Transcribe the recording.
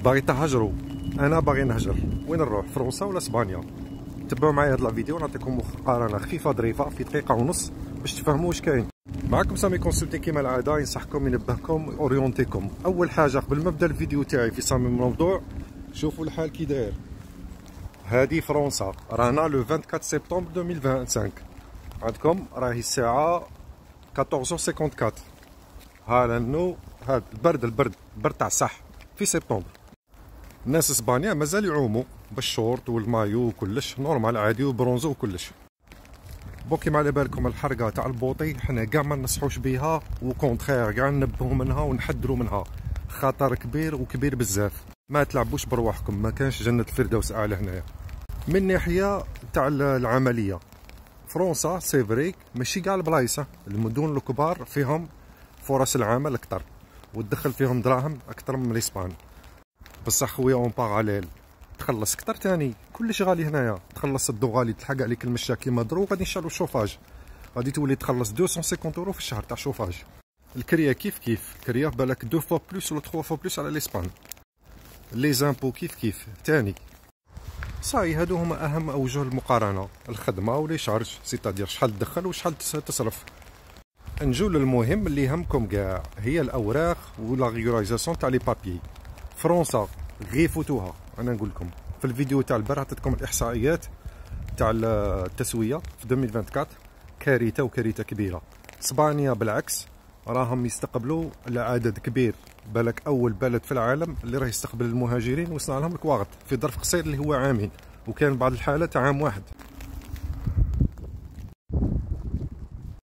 باغي تهجروا، انا باغي نهجر، وين نروح؟ فرنسا ولا اسبانيا؟ تبعوا معايا هاد الفيديو نعطيكم مقارنه خفيفه ظريفه في دقيقه ونص باش تفهموا واش كاين. معكم سامي كونسلتي كيما العاده، ينصحكم ينبهكم اورينتيكم. اول حاجه قبل ما نبدا الفيديو تاعي في صميم الموضوع، شوفوا الحال كي داير. هذه فرنسا، رانا لو 24 سبتمبر 2025، عندكم راهي الساعه 14:54. ها لانه هاد البرد تاع الصح في سبتمبر. الناس اسبانيا مازال يعوموا بالشورت والمايو وكلش نورمال عادي وبرونزو وكلش. بون كيما على بالكم الحرقه تاع البوطي حنا كاع ما نصحوش بيها، وكونتخير كاع ننبهوا منها ونحذروا منها، خطر كبير وكبير بزاف. ما تلعبوش برواحكم، ما كانش جنة الفردوس اعلى هنايا. من ناحيه تاع العمليه، فرنسا سي فري ماشي كاع البلايص، المدن الكبار فيهم فرص العمل اكثر وتدخل فيهم دراهم اكثر من الاسبان. بصح خويا اون باراليل تخلص كثر تاني، كلش غالي هنايا. تخلص الضو غالي، تلحق عليك المشا كيما درو، غادي نشالو الشوفاج، غادي تولي تخلص 250 اورو في الشهر تاع شوفاج. الكريه كيف الكريه بالك 2 فوا بلوس ولا 3 فوا بلوس على الاسبان. لي زامبو كيف تاني. صاي هادو هما اهم اوجه المقارنه، الخدمه ولي شارج، سيتادير شحال تدخل وشحال تصرف. نجو للمهم اللي يهمكم كاع، هي الاوراق ولا ريغولاريزاسيون تاع لي بابيي. فرنسا غير فوتوها، انا نقول لكم في الفيديو تاع البارح عطيتكم الاحصائيات تاع التسويه في 2024، كارثه وكارثه كبيره. اسبانيا بالعكس راهم يستقبلوا عدد كبير، بالك اول بلد في العالم اللي راه يستقبل المهاجرين ويصنع لهم الكواغط في ظرف قصير اللي هو عامين، وكان بعض الحالات عام واحد.